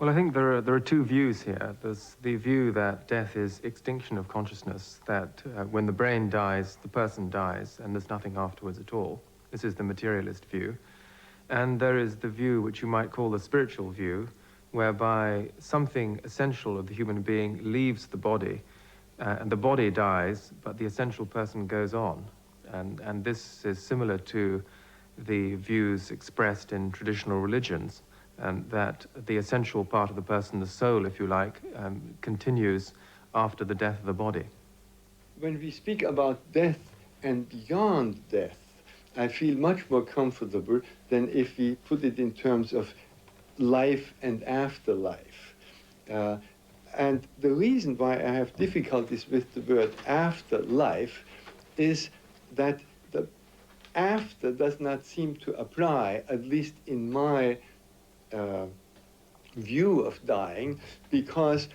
Well, I think there are two views here. There's the view that death is extinction of consciousness, that when the brain dies, the person dies, and there's nothing afterwards at all. This is the materialist view. And there is the view which you might call the spiritual view, whereby something essential of the human being leaves the body, and the body dies, but the essential person goes on. And this is similar to the views expressed in traditional religions, that the essential part of the person, the soul, if you like, continues after the death of the body. When we speak about death and beyond death, I feel much more comfortable than if we put it in terms of life and afterlife. And the reason why I have difficulties with the word afterlife is that the after does not seem to apply, at least in my view of dying, because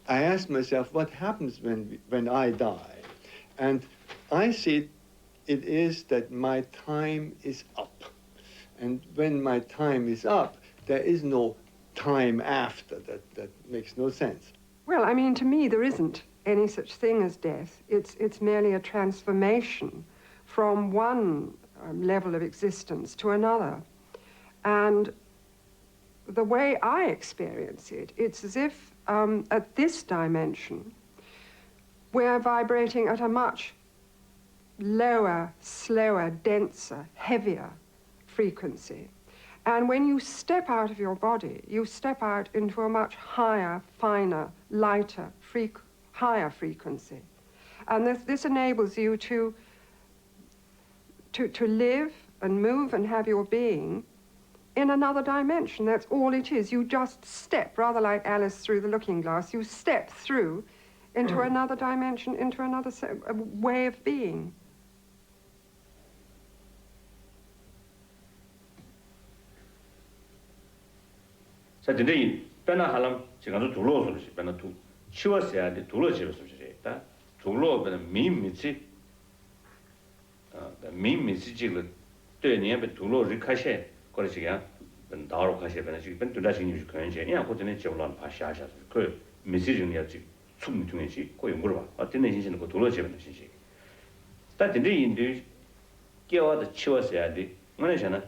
I ask myself, what happens when I die? And I see it is that my time is up. And when my time is up, there is no time after. That makes no sense. Well, I mean, to me, there isn't any such thing as death. It's merely a transformation from one level of existence to another. And the way I experience it, it's as if at this dimension, we're vibrating at a much lower, slower, denser, heavier frequency. And when you step out of your body, you step out into a much higher, finer, lighter, higher frequency. And this enables you to live and move and have your being in another dimension. That's all it is. You just step, rather like Alice through the looking glass, you step through into another dimension, into another way of being. 자, 근데 배나 하람 지금도 둘러서 배나 두 치워서야 돼. 둘러지면서 다 둘러면 미미지 미미지 지금 对年被둘러 리카셰 거기가 나로 가셔야 되나 지금 둘다신이 그런지 야 고전에 지원을 파샤샤 그 메시지는 야지 숨 중에지 거의 물어봐 어떤 신신은 그 둘러지는 신시但근데 인도 깨워도 치워서야 돼 뭐냐잖아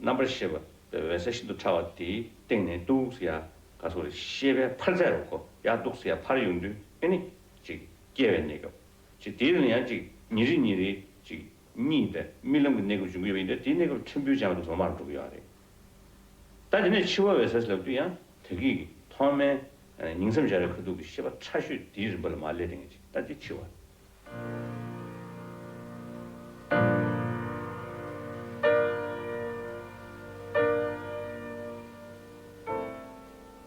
넘버 7 세신도 차왔디 땡네 두스야 가서 10에 8자로고 야 두스야 8윤도 아니 지 깨වෙ니까 지 뒤는 야지 니리 지 니데 밀름 내고 중요한데 뒤내고 첨부자도 좀 말을 두고 해야 돼.但是 치워서 ስለ도야 되게 처음에 닝섬자를 그두고 씨바 차슈 뒤를 뭘 말려야 되는지. 다시 치워.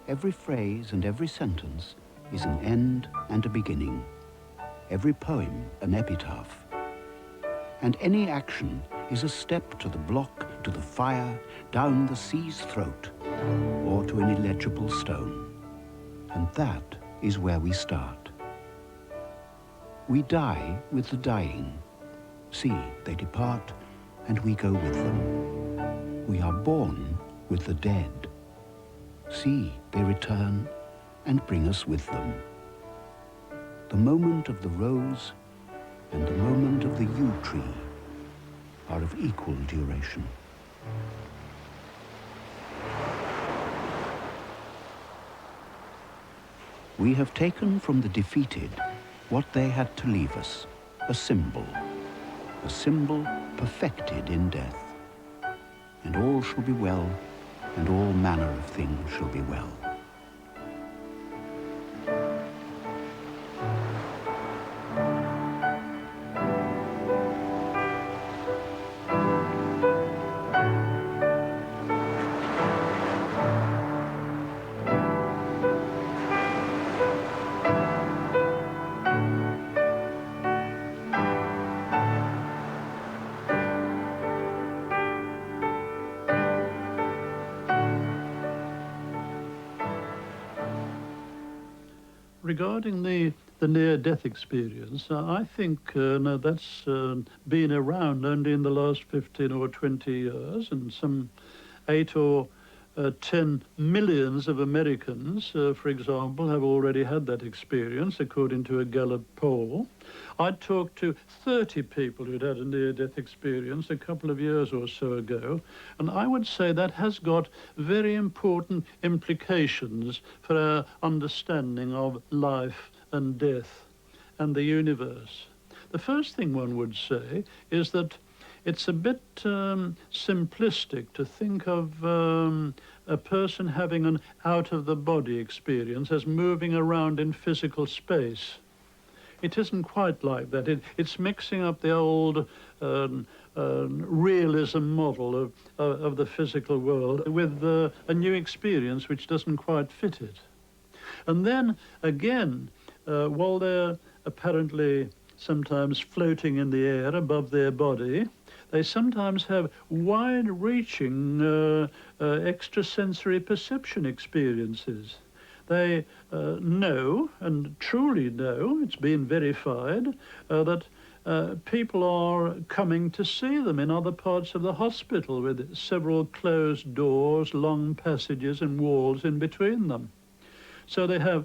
Every phrase and every sentence is an end and a beginning. Every poem an epitaph. And any action is a step to the block, to the fire, down the sea's throat, or to an illegible stone. And that is where we start. We die with the dying. See, they depart, and we go with them. We are born with the dead. See, they return, and bring us with them. The moment of the rose and the moment of the yew tree are of equal duration. We have taken from the defeated what they had to leave us, a symbol perfected in death. And all shall be well, and all manner of things shall be well. Regarding the near-death experience, I think no, that's been around only in the last 15 or 20 years, and some 8 or 10 millions of Americans, for example, have already had that experience, according to a Gallup poll. I talked to 30 people who'd had a near-death experience a couple of years or so ago, and I would say that has got very important implications for our understanding of life and death and the universe. The first thing one would say is that it's a bit simplistic to think of a person having an out-of-the-body experience as moving around in physical space. It isn't quite like that. It's mixing up the old realism model of the physical world with a new experience which doesn't quite fit it. And then, again, while they're apparently sometimes floating in the air above their body, they sometimes have wide-reaching extrasensory perception experiences. They know, and truly know, it's been verified, that people are coming to see them in other parts of the hospital with several closed doors, long passages and walls in between them. So they have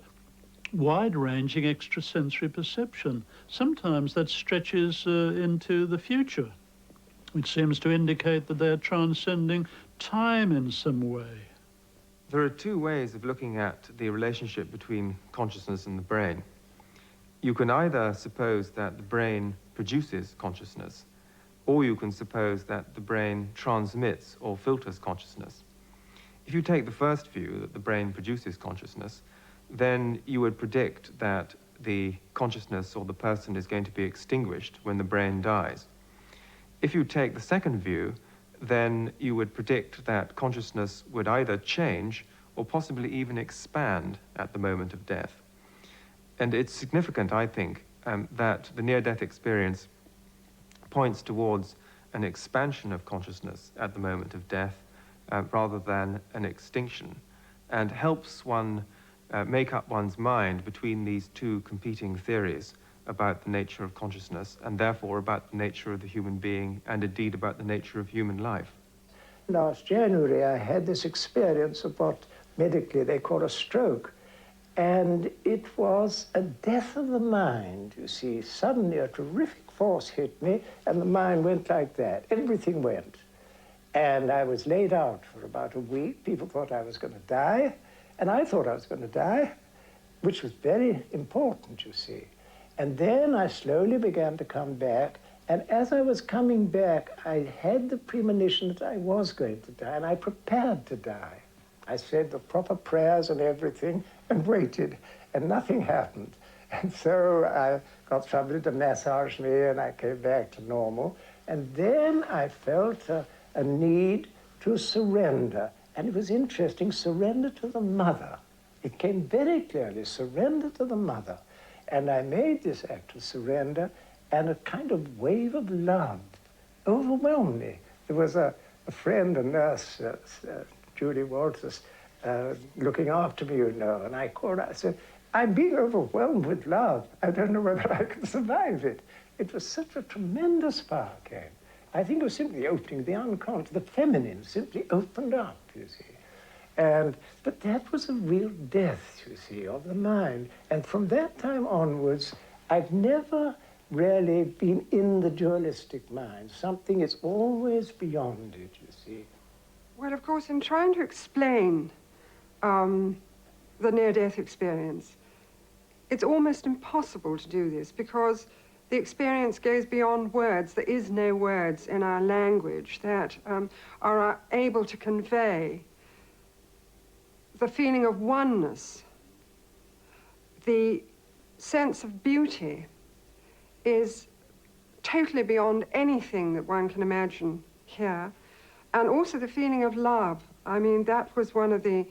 wide-ranging extrasensory perception. Sometimes that stretches into the future, which seems to indicate that they're transcending time in some way. There are two ways of looking at the relationship between consciousness and the brain. You can either suppose that the brain produces consciousness, or you can suppose that the brain transmits or filters consciousness. If you take the first view, that the brain produces consciousness, then you would predict that the consciousness or the person is going to be extinguished when the brain dies. If you take the second view, then you would predict that consciousness would either change or possibly even expand at the moment of death. And it's significant, I think, that the near-death experience points towards an expansion of consciousness at the moment of death rather than an extinction, and helps one make up one's mind between these two competing theories about the nature of consciousness, and therefore about the nature of the human being, and indeed about the nature of human life. Last January, I had this experience of what medically they call a stroke. And it was a death of the mind, you see. Suddenly a terrific force hit me, and the mind went like that. Everything went. And I was laid out for about a week. People thought I was going to die, and I thought I was going to die, which was very important, you see. And then I slowly began to come back, and as I was coming back, I had the premonition that I was going to die, and I prepared to die. I said the proper prayers and everything, and waited, and nothing happened. And so I got somebody to massage me, and I came back to normal. And then I felt a need to surrender. And it was interesting, surrender to the mother. It came very clearly, surrender to the mother. And I made this act of surrender, and a kind of wave of love overwhelmed me. There was a friend, a nurse, Julie Walters, looking after me, you know, and I called her, I said, I'm being overwhelmed with love. I don't know whether I can survive it. It was such a tremendous power came. I think it was simply opening the unconscious, the feminine simply opened up, you see. But that was a real death, you see, of the mind. And from that time onwards, I've never really been in the dualistic mind. Something is always beyond it, you see. Well, of course, in trying to explain the near-death experience, it's almost impossible to do this because the experience goes beyond words. There is no words in our language that are able to convey the feeling of oneness. The sense of beauty is totally beyond anything that one can imagine here. And also the feeling of love. I mean, that was one of the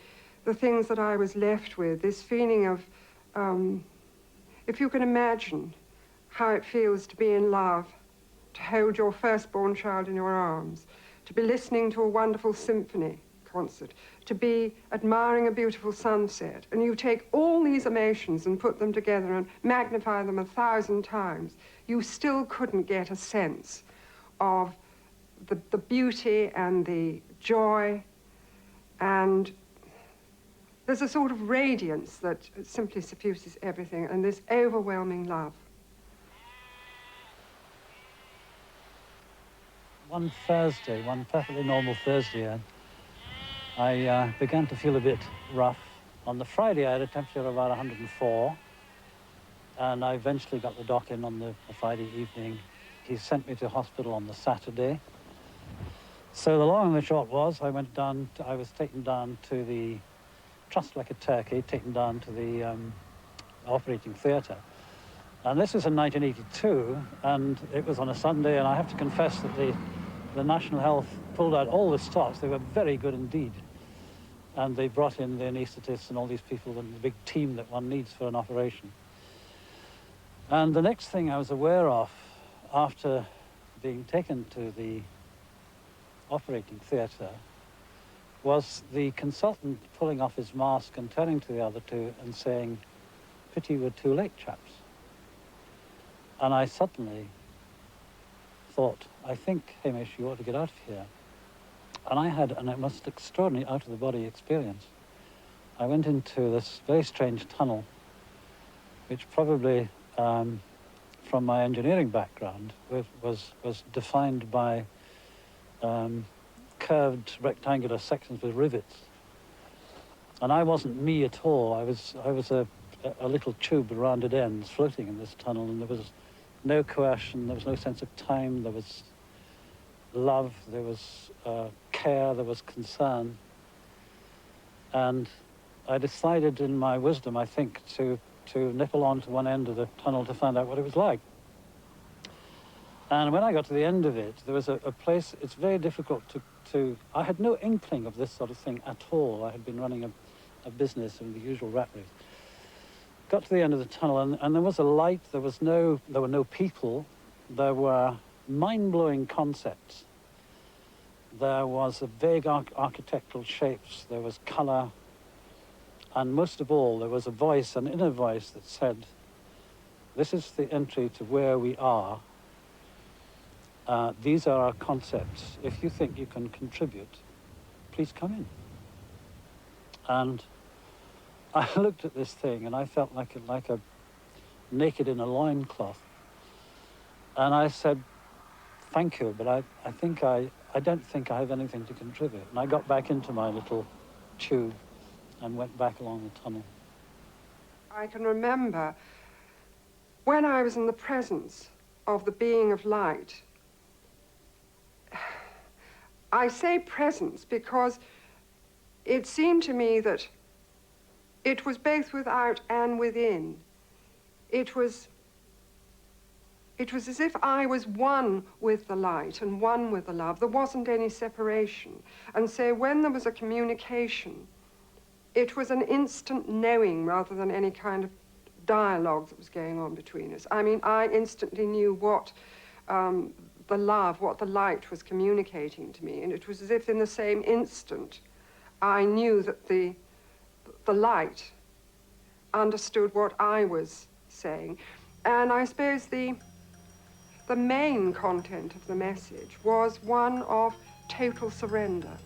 things that I was left with, this feeling of, if you can imagine how it feels to be in love, to hold your firstborn child in your arms, to be listening to a wonderful symphony concert, to be admiring a beautiful sunset, and you take all these emotions and put them together and magnify them 1,000 times, you still couldn't get a sense of the beauty and the joy And there's a sort of radiance that simply suffuses everything, and this overwhelming love. One Thursday, one perfectly normal Thursday, I began to feel a bit rough. On the Friday, I had a temperature of about 104, and I eventually got the doc in on the Friday evening. He sent me to hospital on the Saturday. So the long and the short was, I was taken down to the, trussed like a turkey, taken down to the operating theatre. And this was in 1982, and it was on a Sunday, and I have to confess that the National Health pulled out all the stops. They were very good indeed. And they brought in the anaesthetists and all these people and the big team that one needs for an operation. And the next thing I was aware of, after being taken to the operating theatre, was the consultant pulling off his mask and turning to the other two and saying, "Pity we're too late, chaps." And I suddenly thought, I think, Hamish, you ought to get out of here. And I had a most extraordinary out-of-the-body experience. I went into this very strange tunnel, which probably, from my engineering background, was defined by curved rectangular sections with rivets. And I wasn't me at all. I was a little tube with rounded ends floating in this tunnel, and there was no coercion, there was no sense of time, there was love, there was care, there was concern. And I decided in my wisdom, I think, to nipple onto one end of the tunnel to find out what it was like. And when I got to the end of it, there was a place, it's very difficult to, I had no inkling of this sort of thing at all. I had been running a business in the usual rat race. Got to the end of the tunnel, and there was a light, there were no people, there were mind-blowing concepts. There was a vague architectural shapes, there was color, and most of all, there was a voice, an inner voice that said, "This is the entry to where we are. These are our concepts. If you think you can contribute, please come in." And I looked at this thing, and I felt like a naked in a loincloth. And I said, "Thank you, but I don't think I have anything to contribute." And I got back into my little tube and went back along the tunnel. I can remember when I was in the presence of the being of light. I say presence because it seemed to me that it was both without and within. It was as if I was one with the light and one with the love. There wasn't any separation. And so when there was a communication, it was an instant knowing rather than any kind of dialogue that was going on between us. I mean, I instantly knew what the love, what the light was communicating to me. And it was as if in the same instant, I knew that the light understood what I was saying. And I suppose the main content of the message was one of total surrender.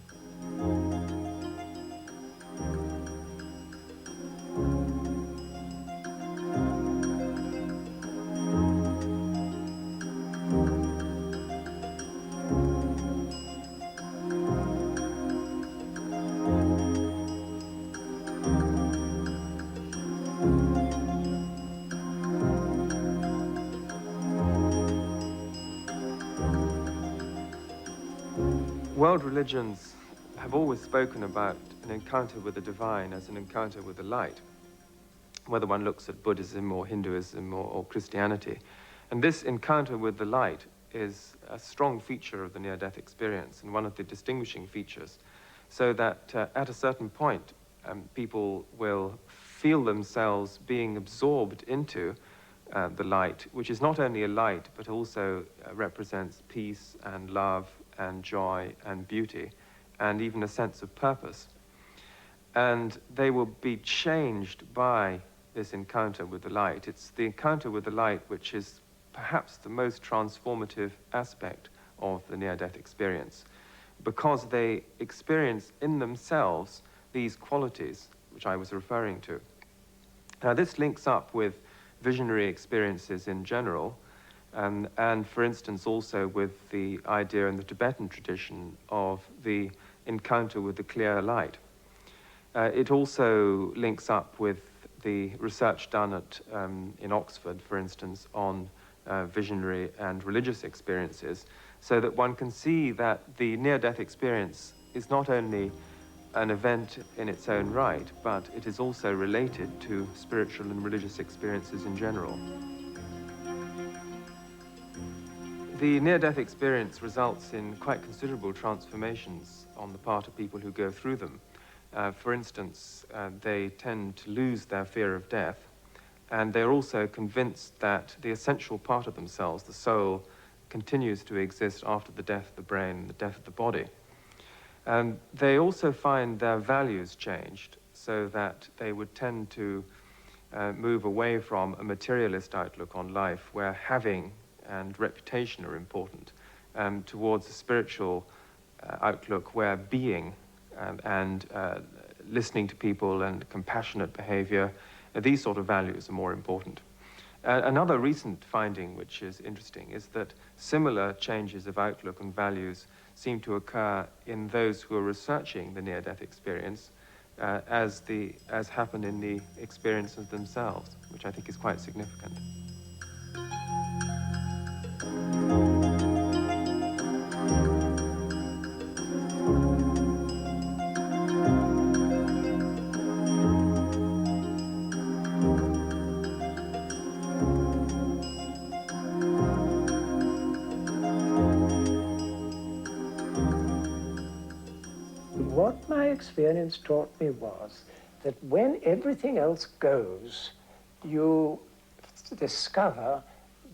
World religions have always spoken about an encounter with the divine as an encounter with the light, whether one looks at Buddhism or Hinduism or Christianity. And this encounter with the light is a strong feature of the near-death experience and one of the distinguishing features, so that at a certain point, people will feel themselves being absorbed into the light, which is not only a light, but also represents peace and love and joy and beauty, and even a sense of purpose. And they will be changed by this encounter with the light. It's the encounter with the light which is perhaps the most transformative aspect of the near-death experience. because they experience in themselves these qualities which I was referring to. Now, this links up with visionary experiences in general, and for instance also with the idea in the Tibetan tradition of the encounter with the clear light. It also links up with the research done at, in Oxford, for instance, on visionary and religious experiences, so that one can see that the near-death experience is not only an event in its own right, but it is also related to spiritual and religious experiences in general. The near-death experience results in quite considerable transformations on the part of people who go through them. For instance, they tend to lose their fear of death, and they're also convinced that the essential part of themselves, the soul, continues to exist after the death of the brain, the death of the body. They also find their values changed, so that they would tend to move away from a materialist outlook on life, where having and reputation are important, towards a spiritual outlook where being and listening to people and compassionate behavior, these sort of values are more important. Another recent finding which is interesting is that similar changes of outlook and values seem to occur in those who are researching the near-death experience as happen in the experiences themselves, which I think is quite significant. What my experience taught me was that when everything else goes, you discover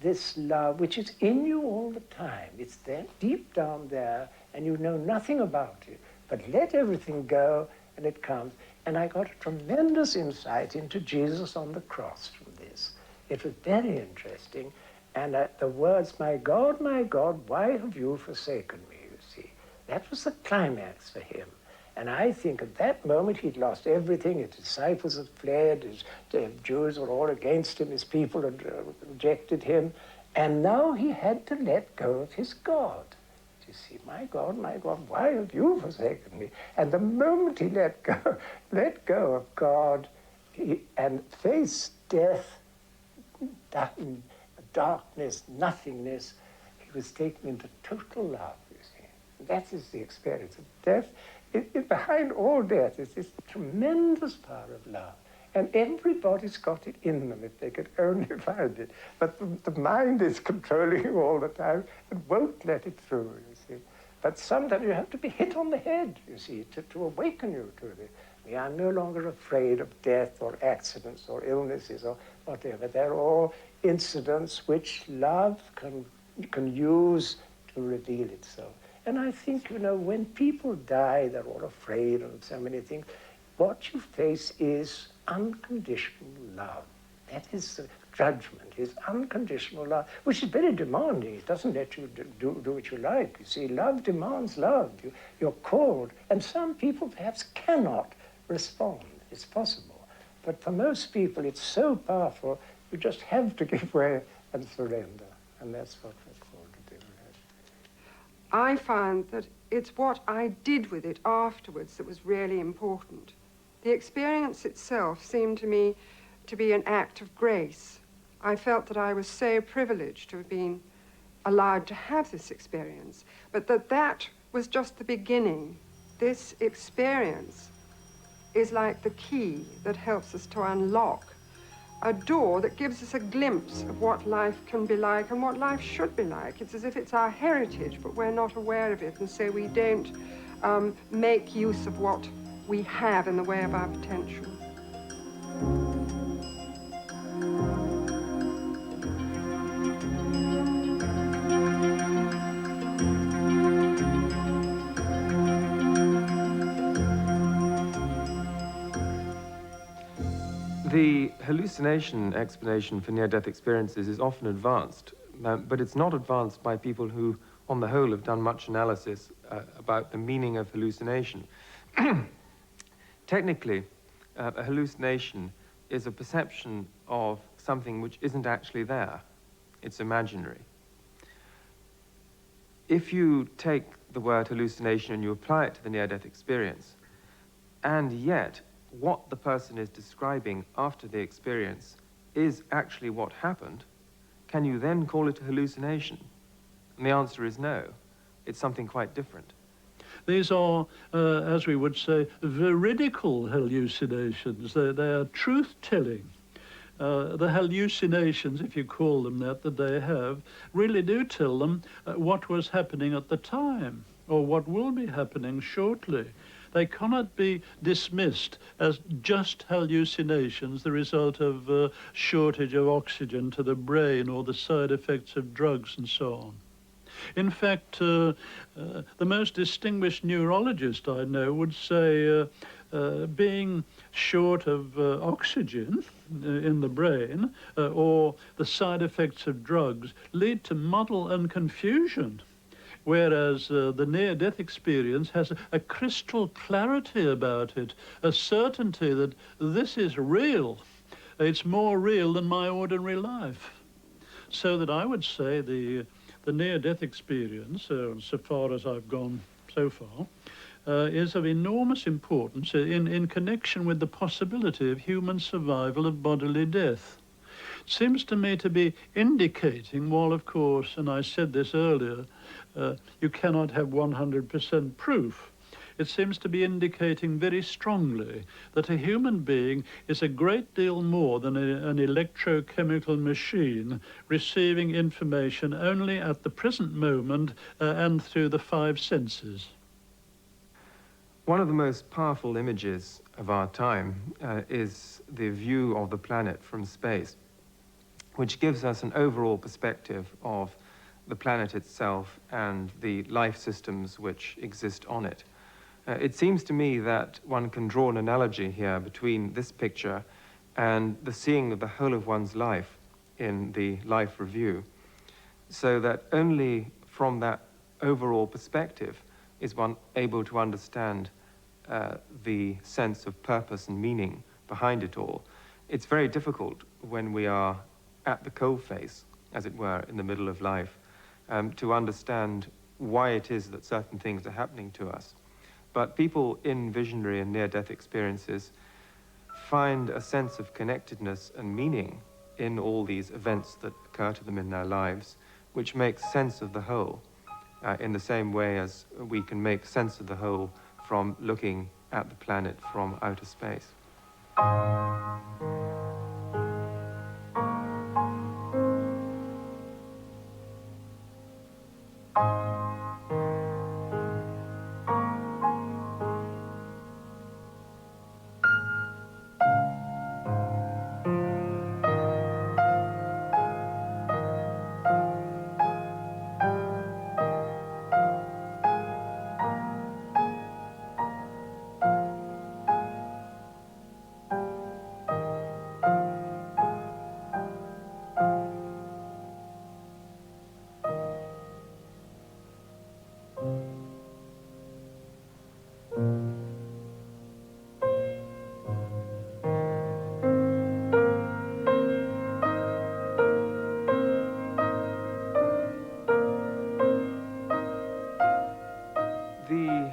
this love which is in you all the time. It's there, deep down there, and you know nothing about it. But let everything go, and it comes. And I got a tremendous insight into Jesus on the cross from this. It was very interesting. And the words, my God, why have you forsaken me, you see? That was the climax for him. And I think at that moment he'd lost everything. His disciples had fled, the Jews were all against him, his people had rejected him. And now he had to let go of his God. You see, my God, why have you forsaken me? And the moment he let go of God and faced death, darkness, nothingness, he was taken into total love, you see. That is the experience of death. Behind all death is this tremendous power of love. And everybody's got it in them if they could only find it. But the mind is controlling you all the time and won't let it through, you see. But sometimes you have to be hit on the head, you see, to awaken you to it. We are no longer afraid of death or accidents or illnesses or whatever. They're all incidents which love can use to reveal itself. And I think, you know, when people die, they're all afraid of so many things. What you face is unconditional love. That is the judgment, is unconditional love, which is very demanding. It doesn't let you do what you like. You see, love demands love. You're called. And some people perhaps cannot respond. It's possible. But for most people, it's so powerful, you just have to give way and surrender. And that's what we're called to do. I found that it's what I did with it afterwards that was really important. The experience itself seemed to me to be an act of grace. I felt that I was so privileged to have been allowed to have this experience, but that was just the beginning. This experience is like the key that helps us to unlock a door that gives us a glimpse of what life can be like and what life should be like. It's as if it's our heritage, but we're not aware of it, and so we don't make use of what we have in the way of our potential. The hallucination explanation for near-death experiences is often advanced, but it's not advanced by people who on the whole, have done much analysis about the meaning of hallucination. Technically, a hallucination is a perception of something which isn't actually there. It's imaginary. If you take the word hallucination and you apply it to the near-death experience, and yet what the person is describing after the experience is actually what happened, can you then call it a hallucination? And the answer is no. It's something quite different. These are, as we would say, veridical hallucinations. They are truth-telling. The hallucinations, if you call them that they have, really do tell them what was happening at the time, or what will be happening shortly. They cannot be dismissed as just hallucinations, the result of shortage of oxygen to the brain or the side effects of drugs and so on. In fact, the most distinguished neurologist I know would say being short of oxygen in the brain or the side effects of drugs lead to muddle and confusion, whereas the near-death experience has a crystal clarity about it, a certainty that this is real. It's more real than my ordinary life. So that I would say the near-death experience, so far as I've gone so far, is of enormous importance in connection with the possibility of human survival of bodily death. It seems to me to be indicating, while of course, and I said this earlier, you cannot have 100% proof, it seems to be indicating very strongly that a human being is a great deal more than an electrochemical machine receiving information only at the present moment and through the five senses. One of the most powerful images of our time is the view of the planet from space, which gives us an overall perspective of the planet itself and the life systems which exist on it. It seems to me that one can draw an analogy here between this picture and the seeing of the whole of one's life in the life review, so that only from that overall perspective is one able to understand the sense of purpose and meaning behind it all. It's very difficult when we are at the coalface, as it were, in the middle of life, to understand why it is that certain things are happening to us. But people in visionary and near-death experiences find a sense of connectedness and meaning in all these events that occur to them in their lives, which makes sense of the whole, in the same way as we can make sense of the whole from looking at the planet from outer space. The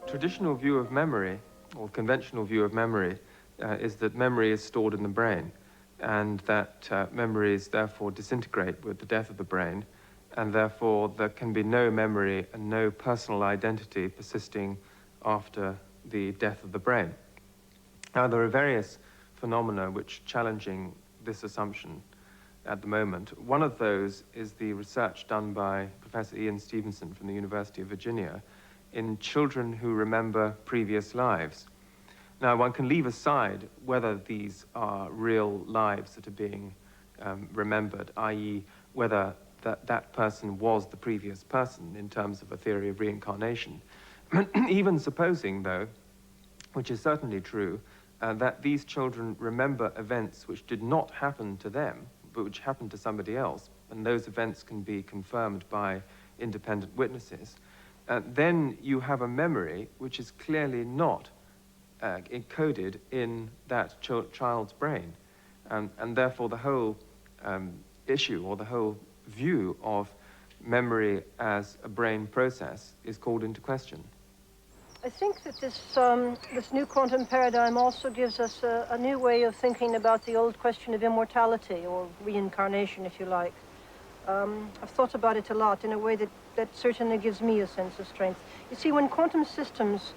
traditional view of memory, or conventional view of memory, is that memory is stored in the brain, and that memories therefore disintegrate with the death of the brain, and therefore there can be no memory and no personal identity persisting after the death of the brain. Now, there are various phenomena which challenging this assumption at the moment. One of those is the research done by Professor Ian Stevenson from the University of Virginia in children who remember previous lives. Now, one can leave aside whether these are real lives that are being remembered, i.e. whether that person was the previous person in terms of a theory of reincarnation. Even supposing, though, which is certainly true, that these children remember events which did not happen to them, but which happened to somebody else, and those events can be confirmed by independent witnesses, then you have a memory which is clearly not encoded in that child's brain. And therefore the whole issue, or the whole view of memory as a brain process, is called into question. I think that this new quantum paradigm also gives us a new way of thinking about the old question of immortality, or reincarnation, if you like. I've thought about it a lot in a way that certainly gives me a sense of strength. You see, when quantum systems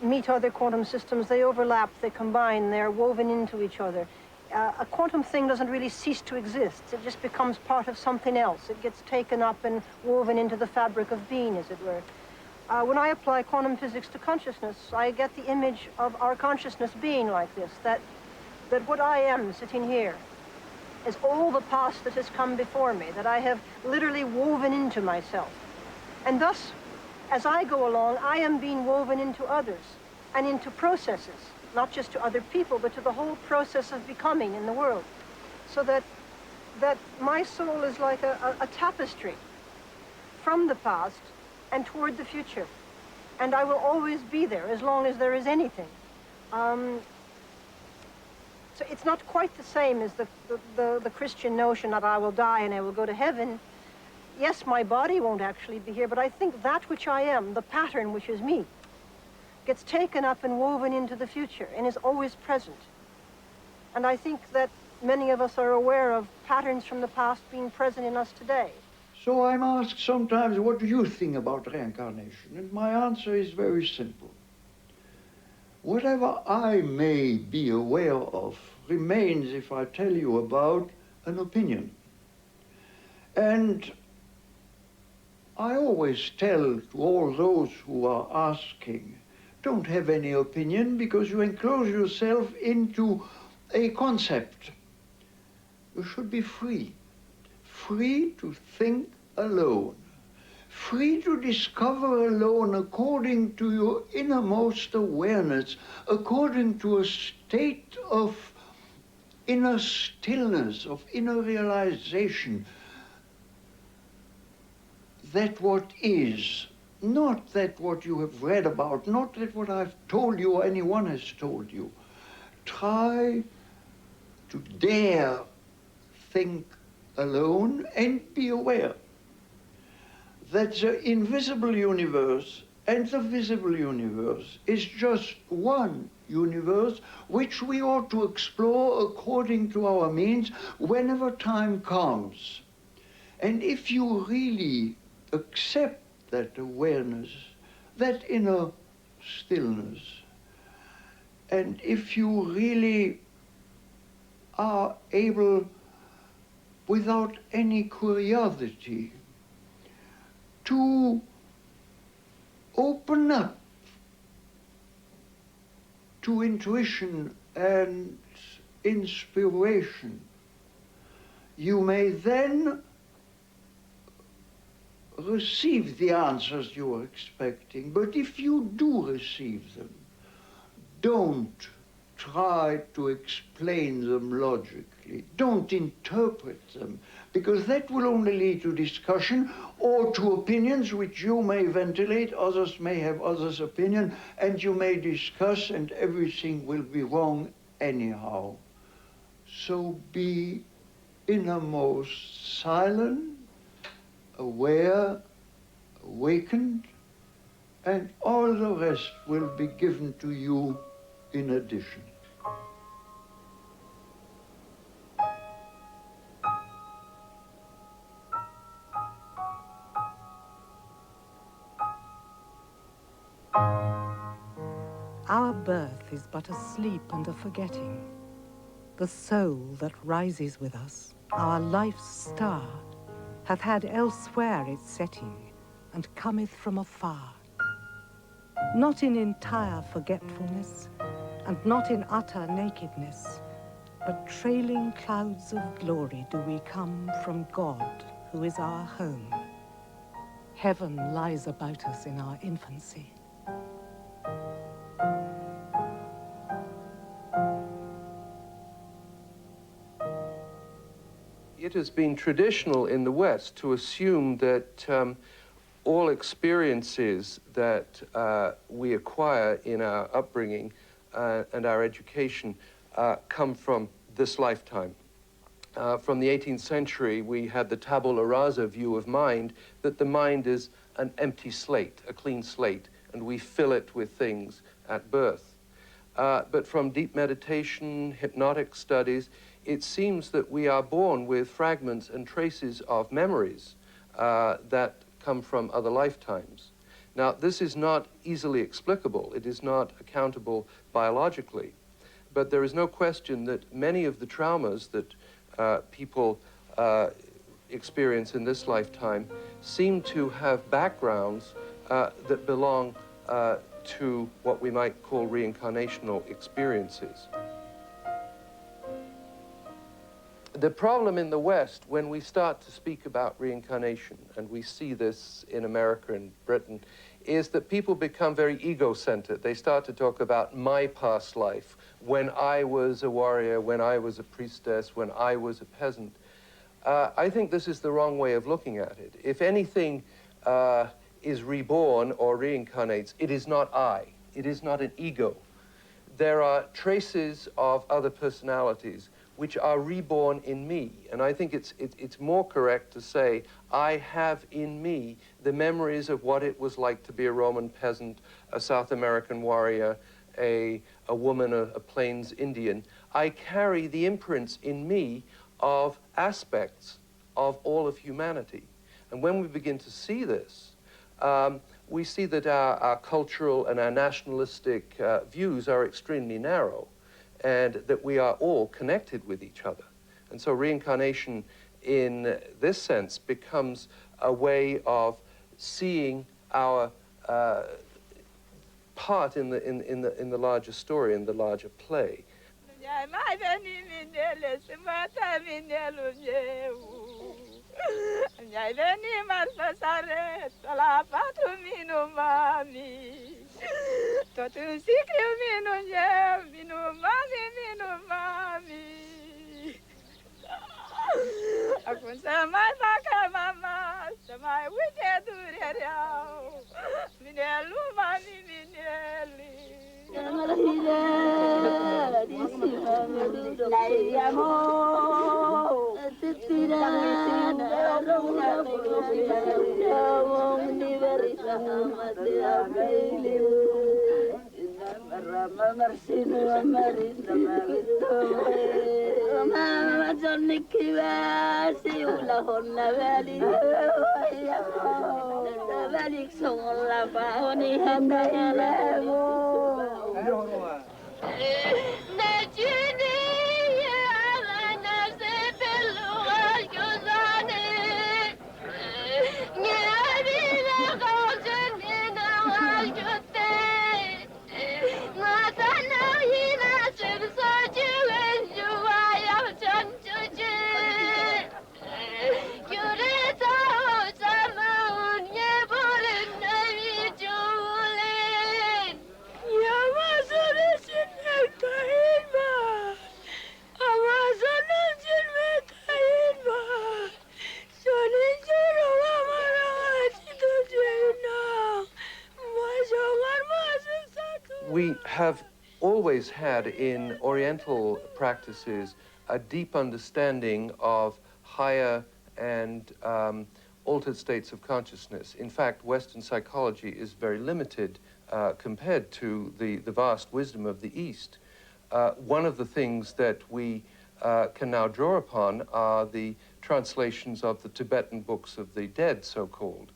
meet other quantum systems, they overlap, they combine, they're woven into each other. A quantum thing doesn't really cease to exist. It just becomes part of something else. It gets taken up and woven into the fabric of being, as it were. When I apply quantum physics to consciousness, I get the image of our consciousness being like this, that what I am sitting here is all the past that has come before me, that I have literally woven into myself. And thus, as I go along, I am being woven into others and into processes, not just to other people, but to the whole process of becoming in the world. So that my soul is like a tapestry from the past and toward the future. And I will always be there as long as there is anything. So it's not quite the same as the Christian notion that I will die and I will go to heaven. Yes, my body won't actually be here, but I think that which I am, the pattern which is me, gets taken up and woven into the future and is always present. And I think that many of us are aware of patterns from the past being present in us today. So I'm asked sometimes, what do you think about reincarnation? And my answer is very simple. Whatever I may be aware of remains, if I tell you about, an opinion. And I always tell to all those who are asking, don't have any opinion, because you enclose yourself into a concept. You should be free. Free to think alone. Free to discover alone according to your innermost awareness, according to a state of inner stillness, of inner realization, that what is, not that what you have read about, not that what I've told you or anyone has told you. Try to dare think alone and be aware that the invisible universe and the visible universe is just one universe which we ought to explore according to our means whenever time comes. And if you really accept that awareness, that inner stillness, and if you really are able, without any curiosity, to open up to intuition and inspiration, you may then receive the answers you are expecting. But if you do receive them, don't try to explain them logically. Don't interpret them, because that will only lead to discussion or to opinions which you may ventilate, others may have others' opinion, and you may discuss, and everything will be wrong anyhow. So be innermost silent, aware, awakened, and all the rest will be given to you in addition. Our birth is but a sleep and a forgetting. The soul that rises with us, our life's star, hath had elsewhere its setting, and cometh from afar. Not in entire forgetfulness, and not in utter nakedness, but trailing clouds of glory do we come from God, who is our home. Heaven lies about us in our infancy. It has been traditional in the West to assume that all experiences that we acquire in our upbringing and our education come from this lifetime. From the 18th century, we had the tabula rasa view of mind, that the mind is an empty slate, a clean slate, and we fill it with things at birth. But from deep meditation, hypnotic studies, it seems that we are born with fragments and traces of memories that come from other lifetimes. Now, this is not easily explicable. It is not accountable biologically. But there is no question that many of the traumas that people experience in this lifetime seem to have backgrounds that belong to what we might call reincarnational experiences. The problem in the West, when we start to speak about reincarnation, and we see this in America and Britain, is that people become very ego-centered. They start to talk about my past life, when I was a warrior, when I was a priestess, when I was a peasant. I think this is the wrong way of looking at it. If anything is reborn or reincarnates, it is not I. It is not an ego. There are traces of other personalities which are reborn in me. And I think it's more correct to say, I have in me the memories of what it was like to be a Roman peasant, a South American warrior, a woman, a Plains Indian. I carry the imprints in me of aspects of all of humanity. And when we begin to see this, we see that our cultural and our nationalistic views are extremely narrow, and that we are all connected with each other. And so reincarnation in this sense becomes a way of seeing our part in the larger story, in the larger play. We have always had in Oriental practices a deep understanding of higher and altered states of consciousness. In fact, Western psychology is very limited compared to the vast wisdom of the East. One of the things that we can now draw upon are the translations of the Tibetan books of the dead, so-called,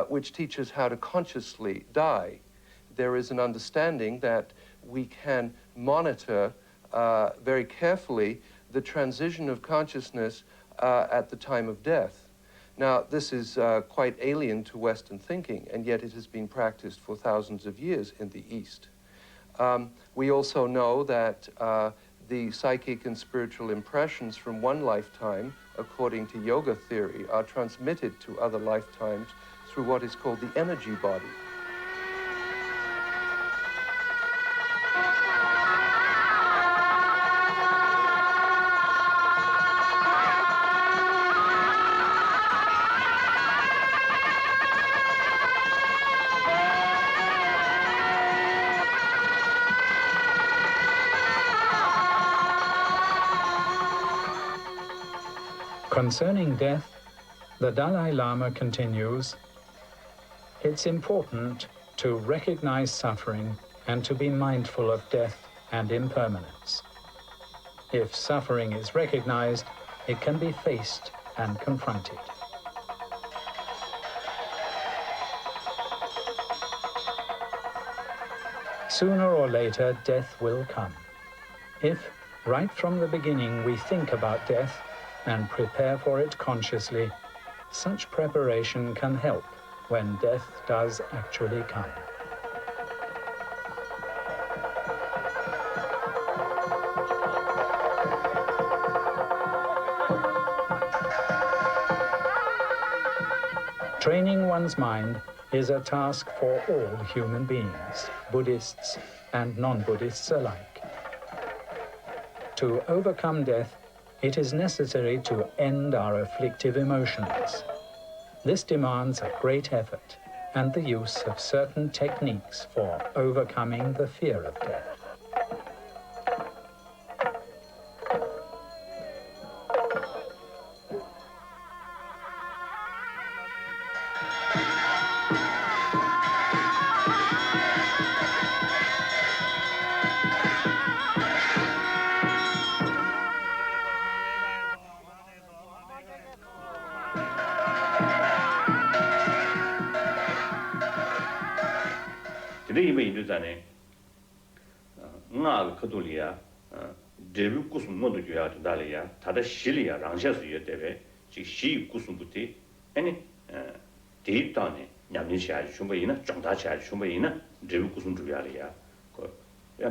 which teach us how to consciously die. There is an understanding that we can monitor very carefully the transition of consciousness at the time of death. Now, this is quite alien to Western thinking, and yet it has been practiced for thousands of years in the East. We also know that the psychic and spiritual impressions from one lifetime, according to yoga theory, are transmitted to other lifetimes through what is called the energy body. Concerning death, the Dalai Lama continues, "It's important to recognize suffering and to be mindful of death and impermanence. If suffering is recognized, it can be faced and confronted." Sooner or later, death will come. If, right from the beginning, we think about death and prepare for it consciously, such preparation can help when death does actually come. Training one's mind is a task for all human beings, Buddhists and non-Buddhists alike. To overcome death, it is necessary to end our afflictive emotions. This demands a great effort and the use of certain techniques for overcoming the fear of death. Today, we do that. Nga Katolia, Debu Kusum Moduya to Dalia, Tada Shilia, Rangsha Suyateve, Shi Kusumbuti, any deep down, Yamisha, Shumbaina, Jondacha, Shumbaina, Debu Kusum Jualia,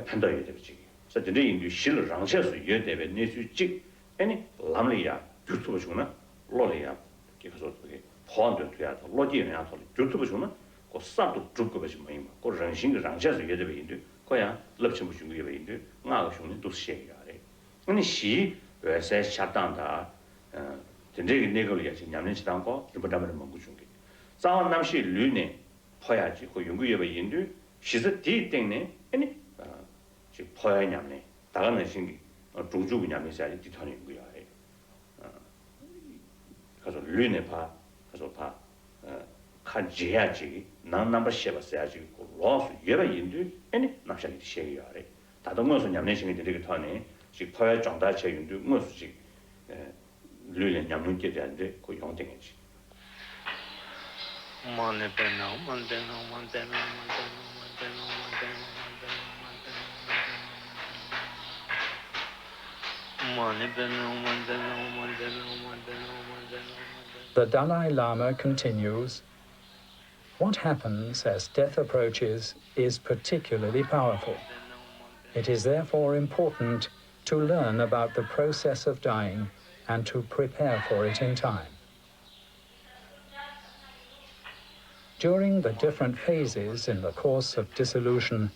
Panda Yetevchi. So today, you Shil Rangsha Suyateve, Nesu Chik, any Lamlia, Jutubashuna, Lolia, Kikosoke, Pond to Yat, Lodian, Jutubashuna. Ko sabdo druk ko bajma ko rangsing rangja so yede be ko ya lapchim bu shung ye be nga ga shung ni do she ya re ni shi we se shatan da de ne go ye nyam ni chang ko de ba da mo gu shung ge sa nam shi lu ne pho ya ji ko yung gu ye be yin du shi se di ding ne ni ji pho ya nyam ne da ga ne sing gi zhu zhu nyam ni sa ji di thon yung gu ya re ka so lu ne pa ka so pa 칸 지야지 난 넘버 쉐바스야지 로스 예바 인도 아니 남샤기 쉐야래 다른 것은 냠내싱이 되게 터네 지 퍼야 정다 체윤도 무엇이 르는 냠는게 되는데 그 용땡이지 The Dalai Lama continues, "What happens as death approaches is particularly powerful. It is therefore important to learn about the process of dying and to prepare for it in time. During the different phases in the course of dissolution,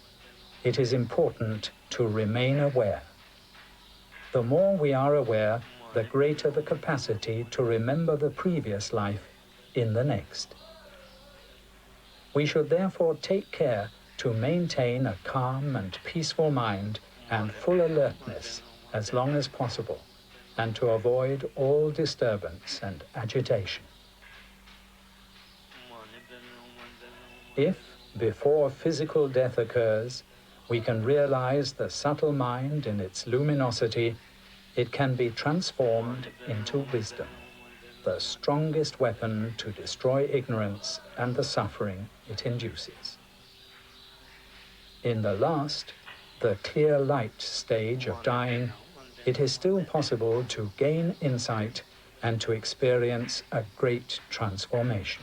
it is important to remain aware. The more we are aware, the greater the capacity to remember the previous life in the next. We should therefore take care to maintain a calm and peaceful mind and full alertness as long as possible, and to avoid all disturbance and agitation. If, before physical death occurs, we can realize the subtle mind in its luminosity, it can be transformed into wisdom, the strongest weapon to destroy ignorance and the suffering it induces. In the last, the clear light stage of dying, it is still possible to gain insight and to experience a great transformation.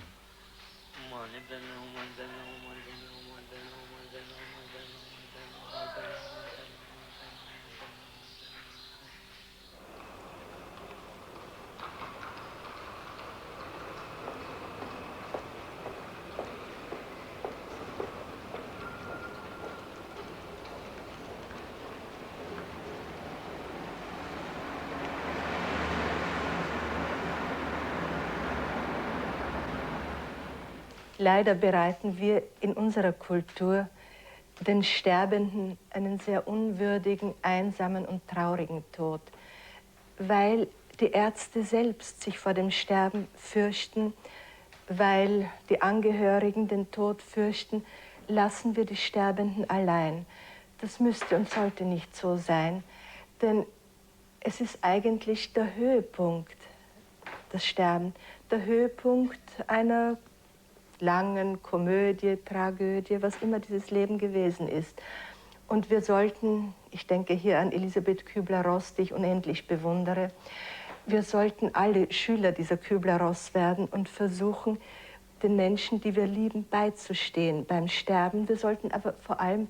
Leider bereiten wir in unserer Kultur den Sterbenden einen sehr unwürdigen, einsamen und traurigen Tod, weil die Ärzte selbst sich vor dem Sterben fürchten, weil die Angehörigen den Tod fürchten, lassen wir die Sterbenden allein. Das müsste und sollte nicht so sein, denn es ist eigentlich der Höhepunkt, das Sterben, der Höhepunkt einer langen Komödie, Tragödie, was immer dieses Leben gewesen ist. Und wir sollten, ich denke hier an Elisabeth Kuebler-Ross, die ich unendlich bewundere, wir sollten alle Schüler dieser Kuebler-Ross werden und versuchen, den Menschen, die wir lieben, beizustehen beim Sterben. Wir sollten aber vor allem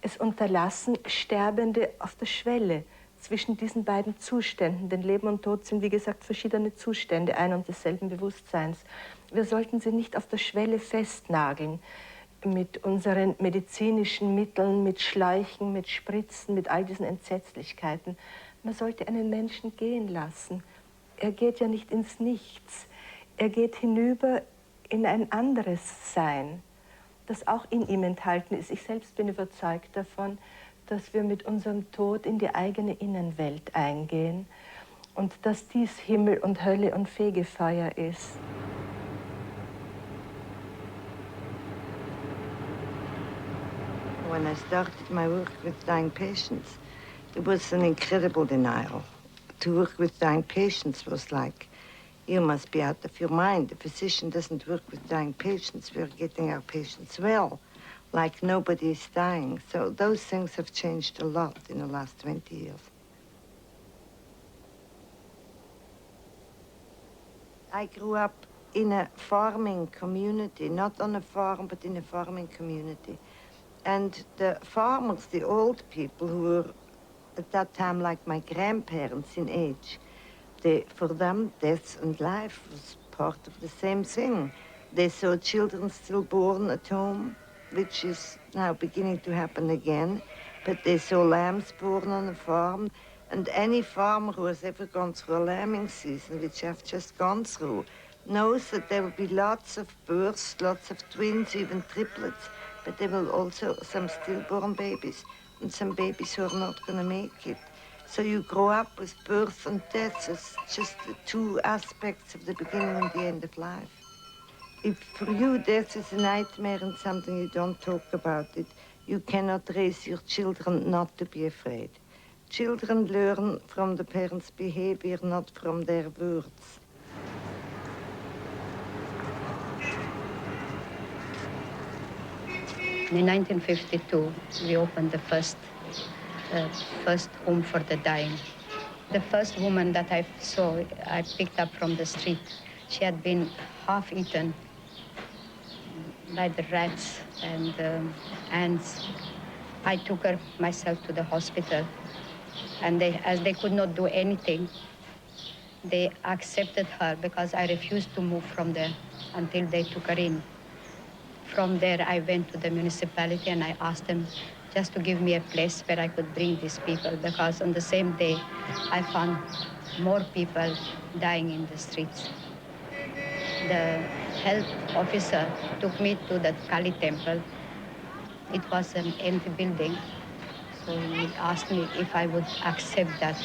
es unterlassen, Sterbende auf der Schwelle zwischen diesen beiden Zuständen, denn Leben und Tod sind, wie gesagt, verschiedene Zustände ein und desselben Bewusstseins. Wir sollten sie nicht auf der Schwelle festnageln mit unseren medizinischen Mitteln, mit Schläuchen, mit Spritzen, mit all diesen Entsetzlichkeiten. Man sollte einen Menschen gehen lassen. Er geht ja nicht ins Nichts. Er geht hinüber in ein anderes Sein, das auch in ihm enthalten ist. Ich selbst bin überzeugt davon, dass wir mit unserem Tod in die eigene Innenwelt eingehen und dass dies Himmel und Hölle und Fegefeuer ist. When I started my work with dying patients, it was an incredible denial. To work with dying patients was like, you must be out of your mind. The physician doesn't work with dying patients. We're getting our patients well, like nobody is dying. So those things have changed a lot in the last 20 years. I grew up in a farming community, not on a farm, but in a farming community. And the farmers, the old people who were at that time like my grandparents in age, for them, death and life was part of the same thing. They saw children still born at home, which is now beginning to happen again, but they saw lambs born on a farm, and any farmer who has ever gone through a lambing season, which I've just gone through, knows that there will be lots of births, lots of twins, even triplets, but there will also some stillborn babies and some babies who are not going to make it. So you grow up with birth and death as just the two aspects of the beginning and the end of life. If for you death is a nightmare and something you don't talk about it, you cannot raise your children not to be afraid. Children learn from the parents' behavior, not from their words. In 1952, we opened the first home for the dying. The first woman that I saw, I picked up from the street. She had been half-eaten by the rats and ants. I took her myself to the hospital, and as they could not do anything, they accepted her because I refused to move from there until they took her in. From there, I went to the municipality and I asked them just to give me a place where I could bring these people, because on the same day, I found more people dying in the streets. The health officer took me to the Kali temple. It was an empty building, so he asked me if I would accept that.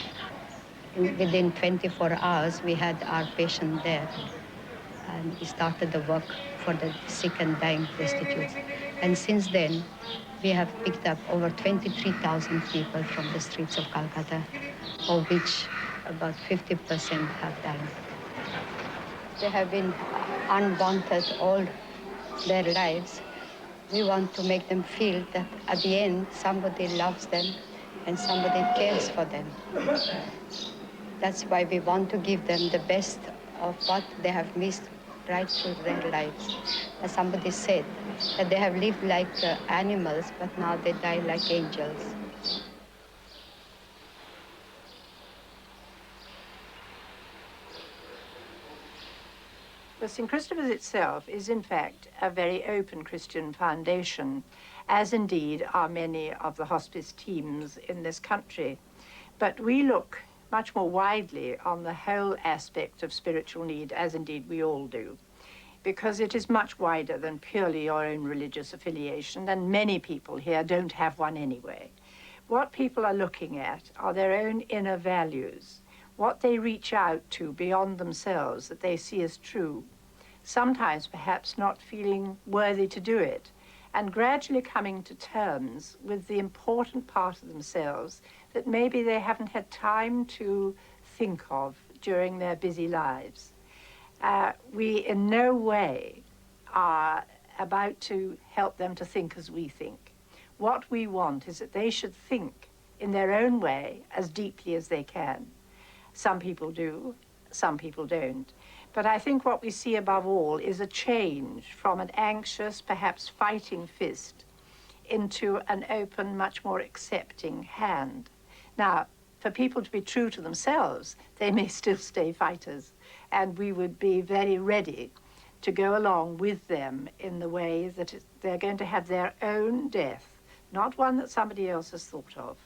Within 24 hours, we had our patient there, and he started the work for the sick and dying prostitutes. And since then, we have picked up over 23,000 people from the streets of Calcutta, of which about 50% have died. They have been unwanted all their lives. We want to make them feel that at the end, somebody loves them and somebody cares for them. That's why we want to give them the best of what they have missed right through their lives. As somebody said, that they have lived like animals, but now they die like angels. Well, St. Christopher's itself is, in fact, a very open Christian foundation, as indeed are many of the hospice teams in this country. But we look much more widely on the whole aspect of spiritual need, as indeed we all do, because it is much wider than purely your own religious affiliation, and many people here don't have one anyway. What people are looking at are their own inner values. what they reach out to beyond themselves that they see as true, sometimes perhaps not feeling worthy to do it, and gradually coming to terms with the important part of themselves that maybe they haven't had time to think of during their busy lives. We in no way are about to help them to think as we think. What we want is that they should think in their own way as deeply as they can. Some people do, some people don't. But I think what we see above all is a change from an anxious, perhaps fighting fist into an open, much more accepting hand. Now, for people to be true to themselves, they may still stay fighters, and we would be very ready to go along with them in the way that they're going to have their own death, not one that somebody else has thought of.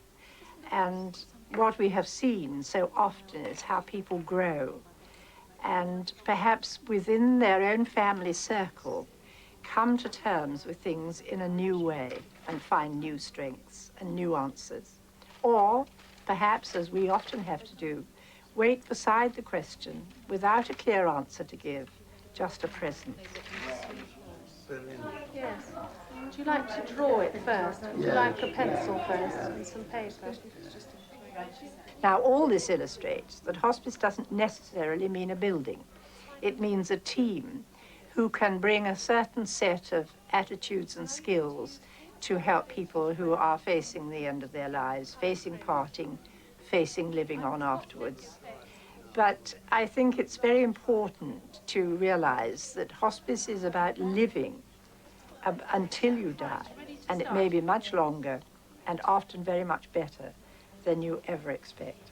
And what we have seen so often is how people grow, and perhaps within their own family circle come to terms with things in a new way and find new strengths and new answers. Or perhaps, as we often have to do, wait beside the question without a clear answer to give, just a presence. Yes. Would you like to draw it first? Would you like a pencil first and some paper? Now, all this illustrates that hospice doesn't necessarily mean a building. It means a team who can bring a certain set of attitudes and skills to help people who are facing the end of their lives, facing parting, facing living on afterwards. But I think it's very important to realize that hospice is about living until you die, and it may be much longer and often very much better than you ever expect.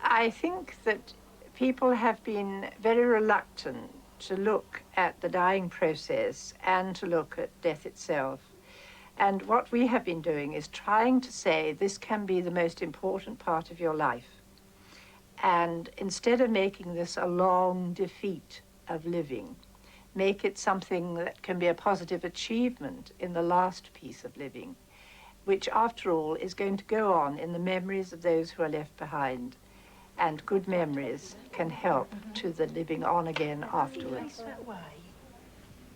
I think that people have been very reluctant to look at the dying process and to look at death itself. And what we have been doing is trying to say this can be the most important part of your life. And instead of making this a long defeat of living, make it something that can be a positive achievement in the last piece of living, which after all is going to go on in the memories of those who are left behind. And good memories can help to the living on again afterwards. That way.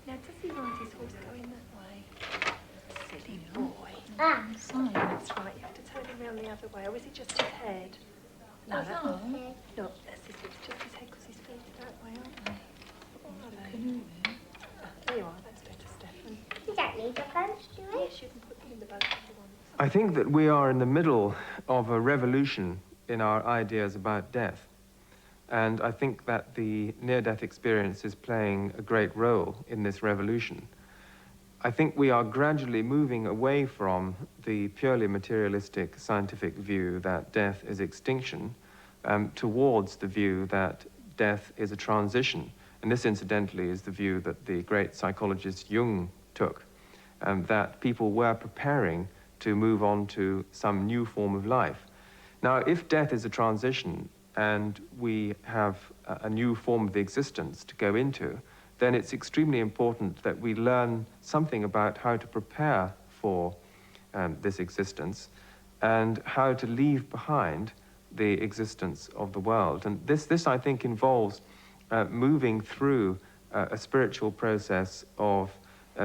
Now, does he want his horse going that way? Silly boy. Sorry, that's right. You have to turn him around the other way. Or is it just his head? No, that's not his head. No, that's his head. It's just his head because his feet are that way, aren't they? There you are. That's better, Stefan. You don't need the punch, do you? Yes, you can put them in the boat if you want. I think that we are in the middle of a revolution in our ideas about death. And I think that the near-death experience is playing a great role in this revolution. I think we are gradually moving away from the purely materialistic scientific view that death is extinction towards the view that death is a transition. And this, incidentally, is the view that the great psychologist Jung took, that people were preparing to move on to some new form of life. Now, if death is a transition and we have a new form of existence to go into, then it's extremely important that we learn something about how to prepare for this existence and how to leave behind the existence of the world. And this I think, involves moving through a spiritual process of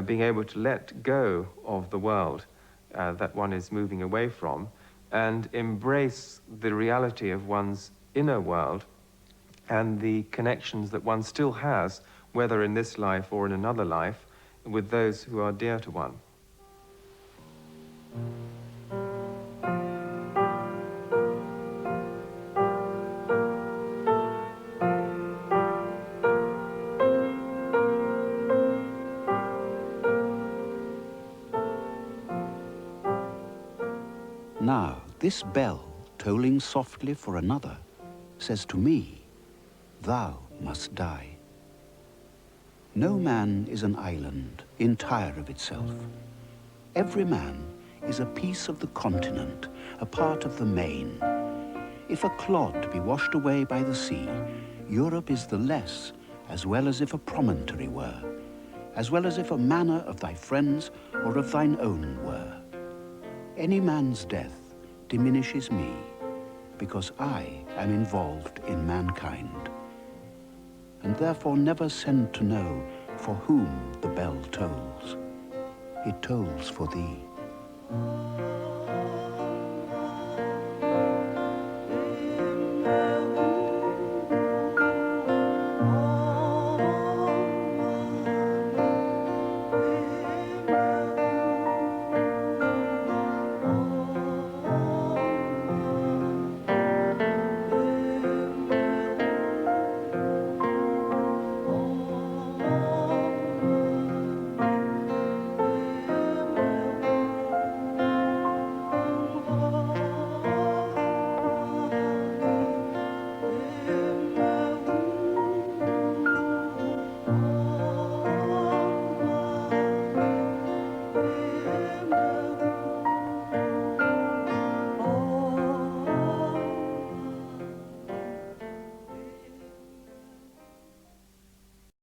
being able to let go of the world that one is moving away from and embrace the reality of one's inner world and the connections that one still has, whether in this life or in another life, with those who are dear to one. Now, this bell, tolling softly for another, says to me, thou must die. No man is an island, entire of itself. Every man is a piece of the continent, a part of the main. If a clod be washed away by the sea, Europe is the less, as well as if a promontory were, as well as if a manor of thy friends or of thine own were. Any man's death diminishes me, because I am involved in mankind, and therefore never sent to know for whom the bell tolls. It tolls for thee.